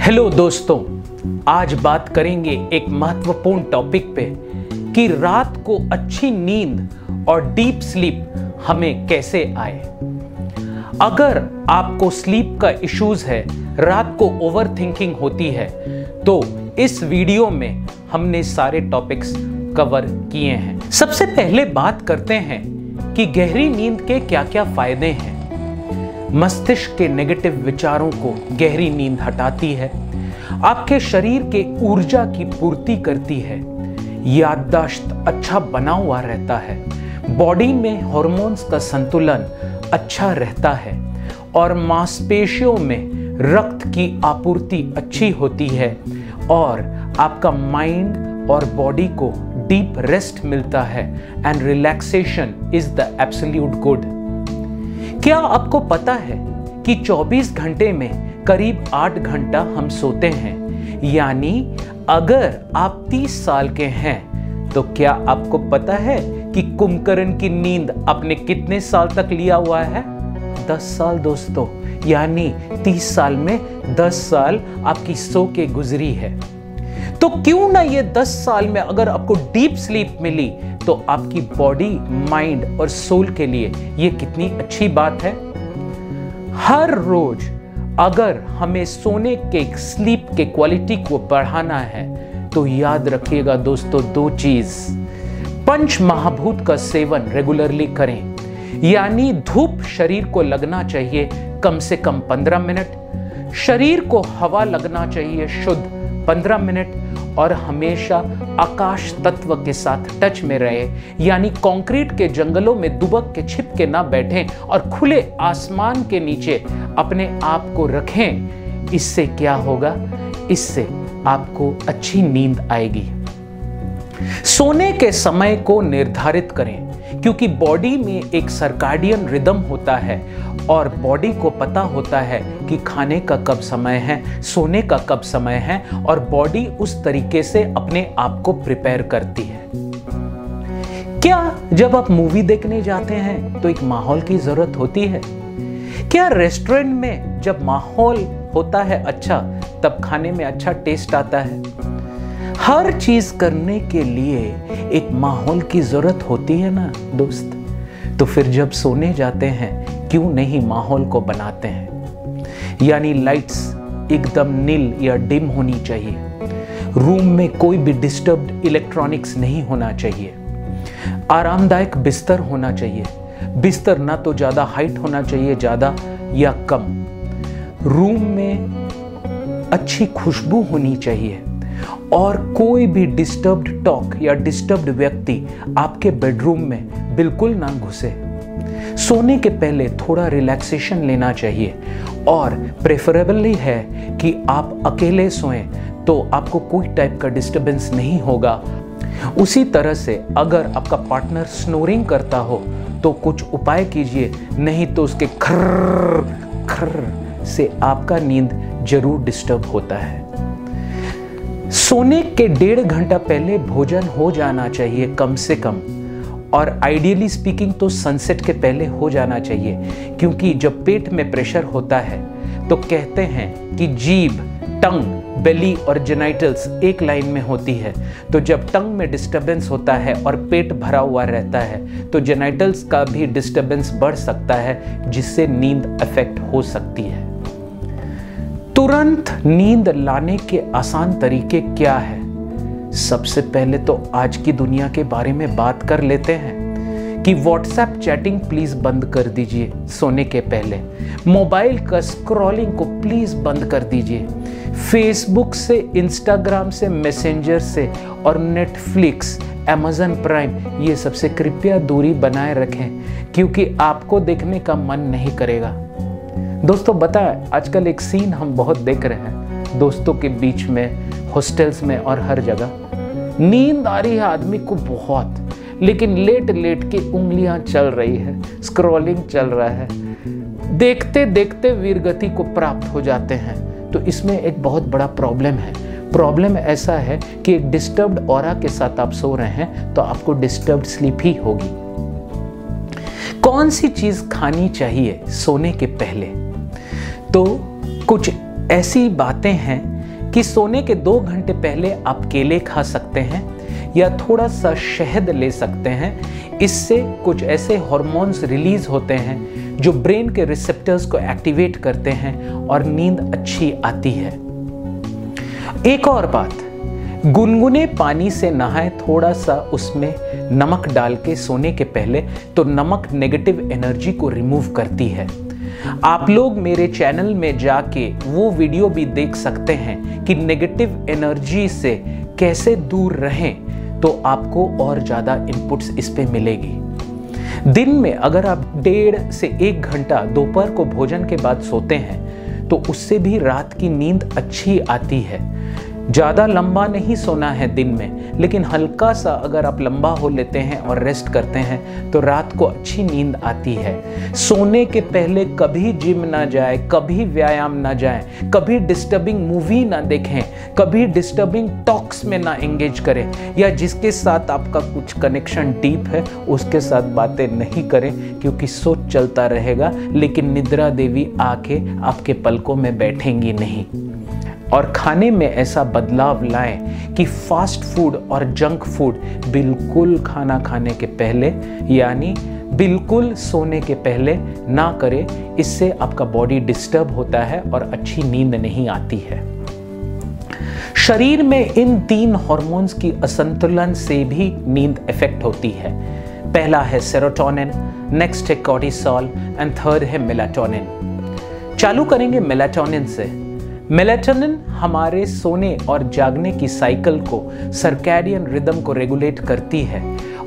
Hello दोस्तों, आज बात करेंगे एक महत्वपूर्ण टॉपिक पे कि रात को अच्छी नींद और डीप स्लीप हमें कैसे आए। अगर आपको स्लीप का इश्यूज है, रात को ओवरथिंकिंग होती है, तो इस वीडियो में हमने सारे टॉपिक्स कवर किए हैं। सबसे पहले बात करते हैं कि गहरी नींद के क्या क्या फायदे हैं। मस्तिष्क के नेगेटिव विचारों को गहरी नींद हटाती है, आपके शरीर के ऊर्जा की पूर्ति करती है, याददाश्त अच्छा बना हुआ रहता है, बॉडी में हार्मोन्स का संतुलन अच्छा रहता है और मांसपेशियों में रक्त की आपूर्ति अच्छी होती है और आपका माइंड और बॉडी को डीप रेस्ट मिलता है and relaxation is the absolute good. क्या आपको पता है कि 24 घंटे में करीब 8 घंटा हम सोते हैं? यानी अगर आप 30 साल के हैं तो क्या आपको पता है कि कुंभकर्ण की नींद आपने कितने साल तक लिया हुआ है? 10 साल दोस्तों, यानी 30 साल में 10 साल आपकी सो के गुजरी है। तो क्यों ना ये 10 साल में अगर आपको डीप स्लीप मिली तो आपकी बॉडी, माइंड और सोल के लिए ये कितनी अच्छी बात है। हर रोज अगर हमें सोने के स्लीप के क्वालिटी को बढ़ाना है तो याद रखिएगा दोस्तों, 2 चीज। पंच महाभूत का सेवन रेगुलरली करें, यानी धूप शरीर को लगना चाहिए कम से कम 15 मिनट, शरीर को हवा लगना चाहिए शुद्ध 15 मिनट, और हमेशा आकाश तत्व के साथ टच में रहे, यानी कंक्रीट के जंगलों में दुबक के छिप के ना बैठें और खुले आसमान के नीचे अपने आप को रखें। इससे क्या होगा? इससे आपको अच्छी नींद आएगी। सोने के समय को निर्धारित करें, क्योंकि बॉडी में एक सर्काडियन रिदम होता है और बॉडी को पता होता है कि खाने का कब समय है, सोने का कब समय है, और बॉडी उस तरीके से अपने आप को प्रिपेयर करती है। क्या जब आप मूवी देखने जाते हैं तो एक माहौल की जरूरत होती है? क्या रेस्टोरेंट में जब माहौल होता है अच्छा, तब खाने में अच्छा टेस्ट आता है? हर चीज करने के लिए एक माहौल की जरूरत होती है ना दोस्त। तो फिर जब सोने जाते हैं क्यों नहीं माहौल को बनाते हैं? यानी लाइट्स एकदम नील या डिम होनी चाहिए, रूम में कोई भी डिस्टर्ब्ड इलेक्ट्रॉनिक्स नहीं होना चाहिए, आरामदायक बिस्तर होना चाहिए, बिस्तर ना तो ज्यादा हाइट होना चाहिए ज्यादा या कम, रूम में अच्छी खुशबू होनी चाहिए और कोई भी डिस्टर्ब्ड टॉक या डिस्टर्ब्ड व्यक्ति आपके बेडरूम में बिल्कुल ना घुसे। सोने के पहले थोड़ा रिलैक्सेशन लेना चाहिए और प्रेफरेबली है कि आप अकेले सोएं तो आपको कोई टाइप का डिस्टर्बेंस नहीं होगा। उसी तरह से अगर आपका पार्टनर स्नोरिंग करता हो तो कुछ उपाय कीजिए, नहीं तो उसके खर्र खर्र से आपका नींद जरूर डिस्टर्ब होता है। सोने के 1.5 घंटा पहले भोजन हो जाना चाहिए कम से कम, और आइडियली स्पीकिंग तो सनसेट के पहले हो जाना चाहिए, क्योंकि जब पेट में प्रेशर होता है तो कहते हैं कि जीभ, टंग, बेली और जेनाइटल्स एक लाइन में होती है। तो जब टंग में डिस्टर्बेंस होता है और पेट भरा हुआ रहता है तो जेनाइटल्स का भी डिस्टर्बेंस बढ़ सकता है, जिससे नींद अफेक्ट हो सकती है। तुरंत नींद लाने के आसान तरीके क्या है? सबसे पहले तो आज की दुनिया के बारे में बात कर लेते हैं कि व्हाट्सएप चैटिंग प्लीज बंद कर दीजिए सोने के पहले, मोबाइल का स्क्रॉलिंग को प्लीज बंद कर दीजिए, फेसबुक से, इंस्टाग्राम से, मैसेंजर से और नेटफ्लिक्स, अमेज़न प्राइम, ये सबसे कृपया दूरी बनाए रखें, क्योंकि आपको देखने का मन नहीं करेगा। दोस्तों बताएं, आजकल एक सीन हम बहुत देख रहे हैं दोस्तों के बीच में, हॉस्टल्स में और हर जगह। नींद आ रही है आदमी को बहुत, लेकिन लेट लेट के उंगलियां चल रही है, स्क्रॉलिंग चल रहा है, देखते देखते वीरगति को प्राप्त हो जाते हैं। तो इसमें एक बहुत बड़ा प्रॉब्लम है। प्रॉब्लम ऐसा है कि एक डिस्टर्ब्ड ऑरा के साथ आप सो रहे हैं तो आपको डिस्टर्ब्ड स्लीप ही होगी। कौन सी चीज खानी चाहिए सोने के पहले? तो कुछ ऐसी बातें हैं कि सोने के 2 घंटे पहले आप केले खा सकते हैं या थोड़ा सा शहद ले सकते हैं। इससे कुछ ऐसे हार्मोन्स रिलीज होते हैं जो ब्रेन के रिसेप्टर्स को एक्टिवेट करते हैं और नींद अच्छी आती है। एक और बात, गुनगुने पानी से नहाएं, थोड़ा सा उसमें नमक डाल के सोने के पहले, तो नमक नेगेटिव एनर्जी को रिमूव करती है। आप लोग मेरे चैनल में जाके वो वीडियो भी देख सकते हैं कि नेगेटिव एनर्जी से कैसे दूर रहें, तो आपको और ज़्यादा इनपुट्स इस पे मिलेगी। दिन में अगर आप 1.5 से 1 घंटा दोपहर को भोजन के बाद सोते हैं तो उससे भी रात की नींद अच्छी आती है। ज़्यादा लंबा नहीं सोना है दिन में, लेकिन हल्का सा अगर आप लंबा हो लेते हैं और रेस्ट करते हैं तो रात को अच्छी नींद आती है। सोने के पहले कभी जिम ना जाए, कभी व्यायाम ना जाए, कभी डिस्टर्बिंग मूवी ना देखें, कभी डिस्टर्बिंग टॉक्स में ना एंगेज करें, या जिसके साथ आपका कुछ कनेक्शन डीप है उसके साथ बातें नहीं करें, क्योंकि सोच चलता रहेगा लेकिन निद्रा देवी आके आपके पलकों में बैठेंगी नहीं। और खाने में ऐसा बदलाव लाएं कि फास्ट फूड और जंक फूड बिल्कुल खाना खाने के पहले, यानी बिल्कुल सोने के पहले ना करें। इससे आपका बॉडी डिस्टर्ब होता है और अच्छी नींद नहीं आती है। शरीर में इन 3 हार्मोन्स की असंतुलन से भी नींद इफेक्ट होती है। पहला है सेरोटोनिन, नेक्स्ट है कॉर्टिसोल एंड थर्ड है मेलाटोनिन। चालू करेंगे मेलाटोनिन से। मेलाटोनिन हमारे सोने और जागने की साइकिल को, सर्कैडियन रिदम को रेगुलेट करती है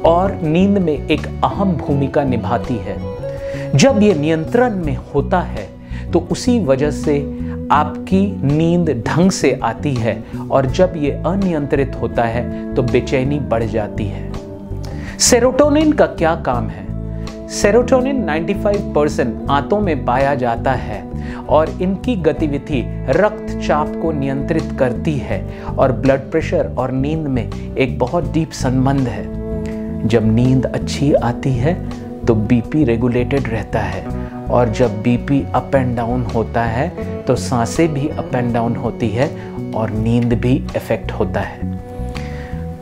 और नींद में एक अहम भूमिका निभाती है। जब ये नियंत्रण में होता है तो उसी वजह से आपकी नींद ढंग से आती है, और जब ये अनियंत्रित होता है तो बेचैनी बढ़ जाती है। सेरोटोनिन का क्या काम है? सेरोटोनिन 95% आंतों में पाया जाता है और इनकी गतिविधि रक्तचाप को नियंत्रित करती है और ब्लड प्रेशर और नींद में एक बहुत डीप संबंध है। जब नींद अच्छी आती है तो बीपी रेगुलेटेड रहता है, और जब बीपी अप एंड डाउन होता है तो सांसें भी अप एंड डाउन होती है और नींद भी इफेक्ट होता है।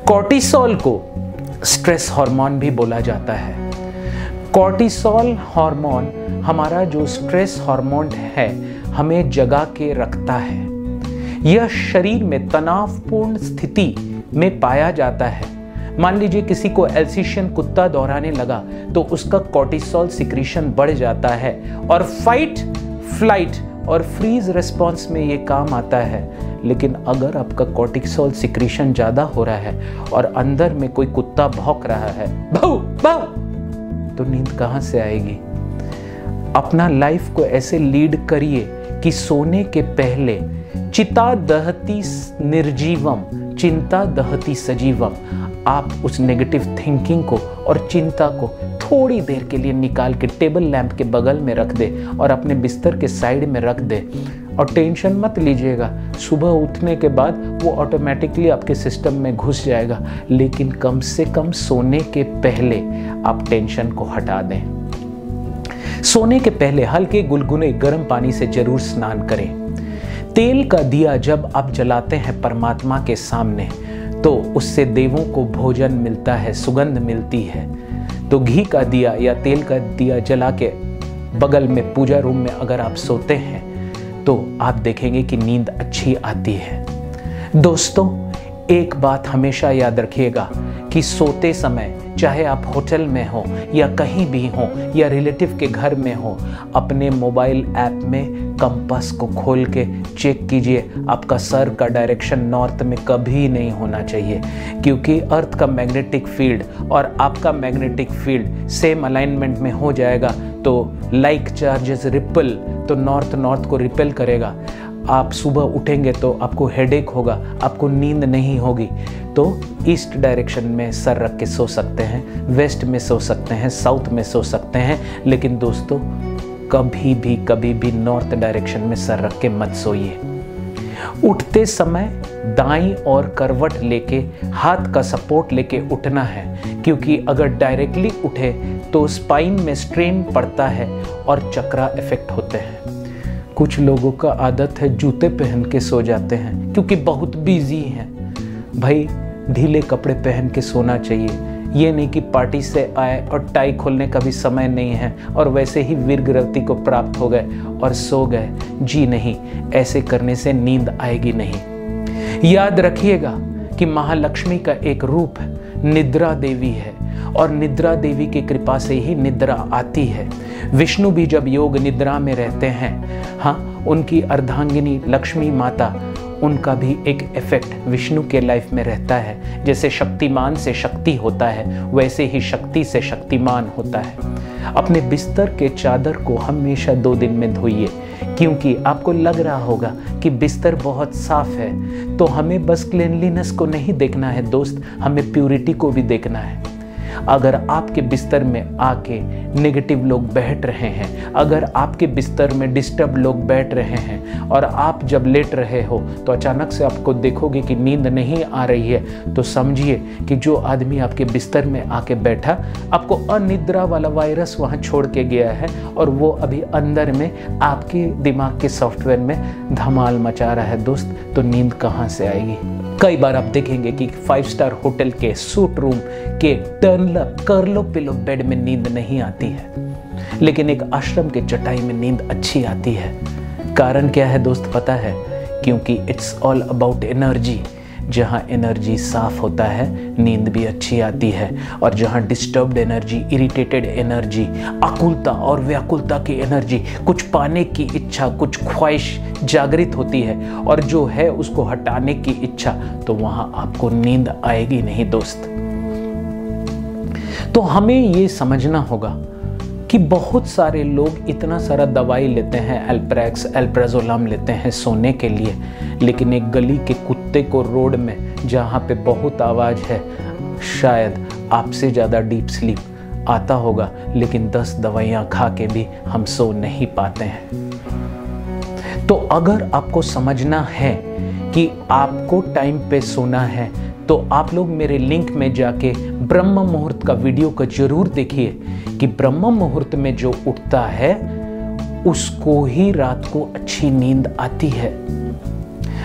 कॉर्टिसोल को स्ट्रेस हार्मोन भी बोला जाता है। कॉर्टिसोल हार्मोन हमारा जो स्ट्रेस हार्मोन है, हमें जगा के रखता है। यह शरीर में तनावपूर्ण स्थिति में पाया जाता है। मान लीजिए किसी को एल्सीशियन कुत्ता दौड़ाने लगा तो उसका कॉर्टिसोल सिक्रीशन बढ़ जाता है और फाइट, फ्लाइट और फ्रीज रिस्पॉन्स में ये काम आता है। लेकिन अगर आपका कॉर्टिसोल सिक्रीशन ज़्यादा हो रहा है और अंदर में कोई कुत्ता भौंक रहा है, भाऊ भाऊ, तो नींद कहाँ से आएगी? अपना लाइफ को ऐसे लीड करिए कि सोने के पहले चिता दहती निर्जीवम, चिंता दहती सजीवम। आप उस नेगेटिव थिंकिंग को और चिंता को थोड़ी देर के लिए निकाल के टेबल लैंप के बगल में रख दे और अपने बिस्तर के साइड में रख दे, और टेंशन मत लीजिएगा। सुबह उठने के बाद वो ऑटोमेटिकली आपके सिस्टम में घुस जाएगा, लेकिन कम से कम सोने के पहले आप टेंशन को हटा दें। सोने के पहले हल्के गुनगुने गर्म पानी से जरूर स्नान करें। तेल का दिया जब आप जलाते हैं परमात्मा के सामने तो उससे देवों को भोजन मिलता है, सुगंध मिलती है। तो घी का दिया या तेल का दिया जला के बगल में पूजा रूम में अगर आप सोते हैं तो आप देखेंगे कि नींद अच्छी आती है। दोस्तों, एक बात हमेशा याद रखिएगा कि सोते समय, चाहे आप होटल में हो या कहीं भी हो या रिलेटिव के घर में हो, अपने मोबाइल ऐप में कंपास को खोल के चेक कीजिए आपका सर का डायरेक्शन नॉर्थ में कभी नहीं होना चाहिए, क्योंकि अर्थ का मैग्नेटिक फील्ड और आपका मैग्नेटिक फील्ड सेम अलाइनमेंट में हो जाएगा तो लाइक चार्जेस रिपल तो नॉर्थ को रिपेल करेगा। आप सुबह उठेंगे तो आपको हेडेक होगा, आपको नींद नहीं होगी। तो ईस्ट डायरेक्शन में सर रख के सो सकते हैं, वेस्ट में सो सकते हैं, साउथ में सो सकते हैं, लेकिन दोस्तों कभी भी नॉर्थ डायरेक्शन में सर रख के मत सोइए। उठते समय दाईं और करवट लेके हाथ का सपोर्ट लेके उठना है, क्योंकि अगर डायरेक्टली उठे तो स्पाइन में स्ट्रेन पड़ता है और चक्रा इफेक्ट होते हैं। कुछ लोगों का आदत है जूते पहन के सो जाते हैं क्योंकि बहुत बिजी हैं। भाई ढीले कपड़े पहन के सोना चाहिए। ये नहीं कि पार्टी से आए और टाई खोलने का भी समय नहीं है और वैसे ही वीरगति को प्राप्त हो गए और सो गए। जी नहीं, ऐसे करने से नींद आएगी नहीं। याद रखिएगा कि महालक्ष्मी का एक रूप निद्रा देवी है और निद्रा देवी की कृपा से ही निद्रा आती है। विष्णु भी जब योग निद्रा में रहते हैं, हाँ, उनकी अर्धांगिनी लक्ष्मी माता, उनका भी एक इफेक्ट विष्णु के लाइफ में रहता है। जैसे शक्तिमान से शक्ति होता है, वैसे ही शक्ति से शक्तिमान होता है। अपने बिस्तर के चादर को हमेशा 2 दिन में धोइए, क्योंकि आपको लग रहा होगा कि बिस्तर बहुत साफ है, तो हमें बस क्लीनलीनेस को नहीं देखना है दोस्त, हमें प्यूरिटी को भी देखना है। अगर आपके बिस्तर में आके नेगेटिव लोग बैठ रहे हैं, अगर आपके बिस्तर में डिस्टर्ब लोग बैठ रहे हैं और आप जब लेट रहे हो तो अचानक से आपको देखोगे कि नींद नहीं आ रही है, तो समझिए कि जो आदमी आपके बिस्तर में आके बैठा आपको अनिद्रा वाला वायरस वहाँ छोड़ के गया है और वो अभी अंदर में आपके दिमाग के सॉफ्टवेयर में धमाल मचा रहा है दोस्त। तो नींद कहाँ से आएगी? कई बार आप देखेंगे कि 5 स्टार होटल के सूट रूम के कर्लो पिलो बेड में नींद नहीं आती है, लेकिन एक आश्रम के चटाई में नींद अच्छी आती है। कारण क्या है दोस्त पता है? क्योंकि इट्स ऑल अबाउट एनर्जी। जहाँ एनर्जी साफ होता है नींद भी अच्छी आती है, और जहाँ डिस्टर्ब्ड एनर्जी, इरिटेटेड एनर्जी, आकुलता और व्याकुलता की एनर्जी, कुछ पाने की इच्छा, कुछ ख्वाहिश जागृत होती है और जो है उसको हटाने की इच्छा, तो वहाँ आपको नींद आएगी नहीं दोस्त। तो हमें ये समझना होगा कि बहुत सारे लोग इतना सारा दवाई लेते हैं, एल्प्रेक्स, एल्प्राजोलम लेते हैं सोने के लिए, लेकिन एक गली के कुत्ते को रोड में जहाँ पे बहुत आवाज़ है, शायद आपसे ज़्यादा डीप स्लीप आता होगा, लेकिन 10 दवाइयाँ खा के भी हम सो नहीं पाते हैं। तो अगर आपको समझना है कि आपको टाइम पे सोना है, तो आप लोग मेरे लिंक में जाके ब्रह्म मुहूर्त का वीडियो को जरूर देखिए कि ब्रह्म मुहूर्त में जो उठता है उसको ही रात को अच्छी नींद आती है।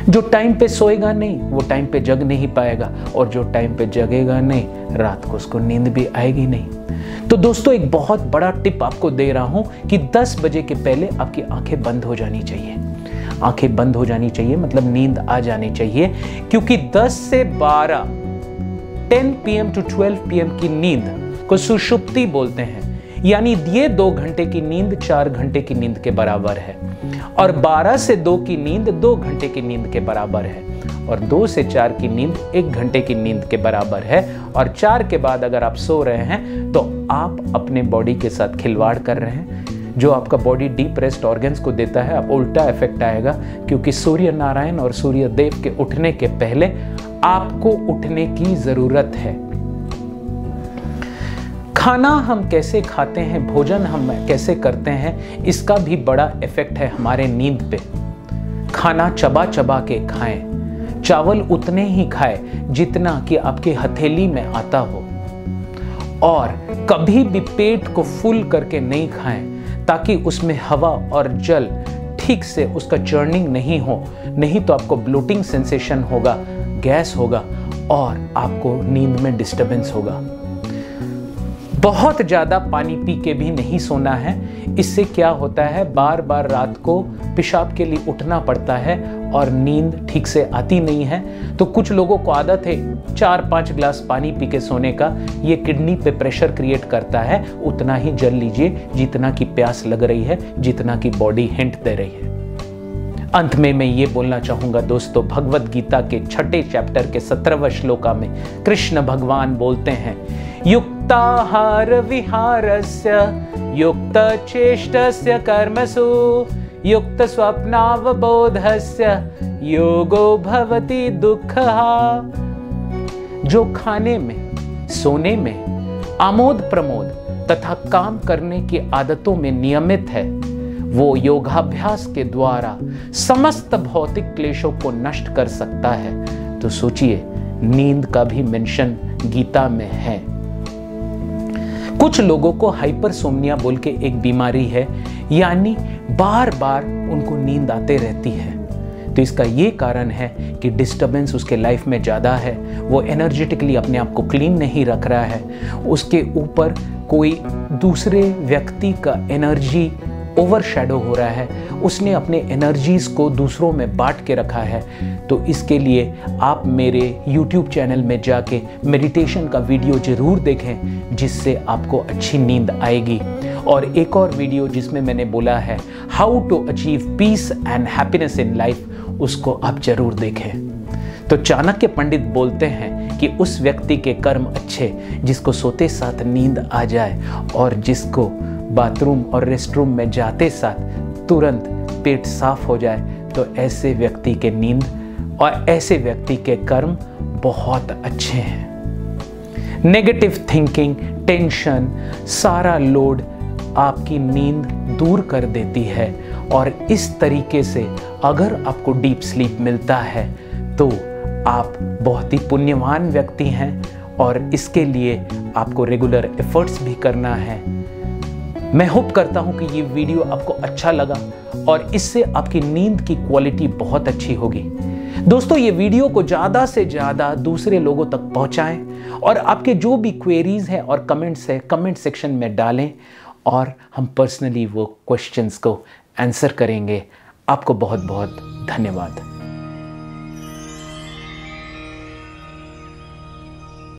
जो टाइम पे सोएगा नहीं वो टाइम पे जग नहीं पाएगा, और जो टाइम पे जगेगा नहीं रात को उसको नींद भी आएगी नहीं। तो दोस्तों एक बहुत बड़ा टिप आपको दे रहा हूं कि 10 बजे के पहले आपकी आंखें बंद हो जानी चाहिए। आंखें बंद हो जानी चाहिए मतलब नींद आ जानी चाहिए, क्योंकि 10 से 12 10 PM to 12 PM की नींद को सुषुप्ति बोलते हैं। यानी ये 2 घंटे की नींद 4 घंटे की नींद के बराबर है, और 12 से 2 की नींद 2 घंटे की नींद के बराबर है, और 2 से 4 की नींद 1 घंटे की नींद के बराबर है। और 4 के बाद अगर आप सो रहे हैं तो आप अपने बॉडी के साथ खिलवाड़ कर रहे हैं। जो आपका बॉडी डीप रेस्ट ऑर्गन्स को देता है, अब उल्टा इफेक्ट आएगा, क्योंकि सूर्य नारायण और सूर्य देव के उठने के पहले आपको उठने की जरूरत है। खाना हम कैसे खाते हैं, भोजन हम कैसे करते हैं, इसका भी बड़ा इफेक्ट है हमारे नींद पे। खाना चबा चबा के खाएं, चावल उतने ही खाएं जितना कि आपके हथेली में आता हो, और कभी भी पेट को फुल करके नहीं खाएं, ताकि उसमें हवा और जल ठीक से उसका चर्निंग नहीं हो, नहीं तो आपको ब्लोटिंग सेंसेशन होगा, गैस होगा और आपको नींद में डिस्टरबेंस होगा। बहुत ज़्यादा पानी पी के भी नहीं सोना है। इससे क्या होता है, बार बार रात को पेशाब के लिए उठना पड़ता है और नींद ठीक से आती नहीं है। तो कुछ लोगों को आदत है 4-5 ग्लास पानी पी के सोने का। ये किडनी पे प्रेशर क्रिएट करता है। उतना ही जल लीजिए जितना की प्यास लग रही है, जितना की बॉडी हिंट दे रही है। अंत में मैं ये बोलना चाहूंगा दोस्तों, भगवत गीता के 6 चैप्टर के 17वें श्लोका में कृष्ण भगवान बोलते हैं, युक्ताहार विहारस्य युक्त चेष्टस्य कर्मसु युक्त स्वप्नावबोधस्य योगो भवति दुःखः। जो खाने में, सोने में, आमोद प्रमोद तथा काम करने की आदतों में नियमित है, वो योगाभ्यास के द्वारा समस्त भौतिक क्लेशों को नष्ट कर सकता है। तो सोचिए, नींद का भी मेंशन गीता में है। कुछ लोगों को हाइपरसोम्निया बोल के एक बीमारी है। यानी बार बार उनको नींद आते रहती है। तो इसका ये कारण है कि डिस्टर्बेंस उसके लाइफ में ज़्यादा है, वो एनर्जेटिकली अपने आप को क्लीन नहीं रख रहा है, उसके ऊपर कोई दूसरे व्यक्ति का एनर्जी ओवरशैडो हो रहा है, उसने अपने एनर्जीज को दूसरों में बांट के रखा है। तो इसके लिए आप मेरे YouTube चैनल में जाके मेडिटेशन का वीडियो ज़रूर देखें, जिससे आपको अच्छी नींद आएगी। और एक और वीडियो जिसमें मैंने बोला है how to achieve peace and happiness in life, उसको आप जरूर देखें। तो चाणक्य पंडित बोलते हैं कि उस व्यक्ति के कर्म अच्छे जिसको सोते साथ नींद आ जाए और जिसको बाथरूम और रेस्टरूम में जाते साथ तुरंत पेट साफ हो जाए, तो ऐसे व्यक्ति के नींद और ऐसे व्यक्ति के कर्म बहुत अच्छे हैं। नेगेटिव थिंकिंग, टेंशन, सारा लोड आपकी नींद दूर कर देती है। और इस तरीके से अगर आपको डीप स्लीप मिलता है तो आप बहुत ही पुण्यवान व्यक्ति हैं, और इसके लिए आपको रेगुलर एफर्ट्स भी करना है। मैं होप करता हूं कि ये वीडियो आपको अच्छा लगा और इससे आपकी नींद की क्वालिटी बहुत अच्छी होगी। दोस्तों, ये वीडियो को ज़्यादा से ज़्यादा दूसरे लोगों तक पहुंचाएं, और आपके जो भी क्वेरीज हैं और कमेंट्स हैं कमेंट सेक्शन में डालें, और हम पर्सनली वो क्वेश्चंस को आंसर करेंगे। आपको बहुत बहुत धन्यवाद।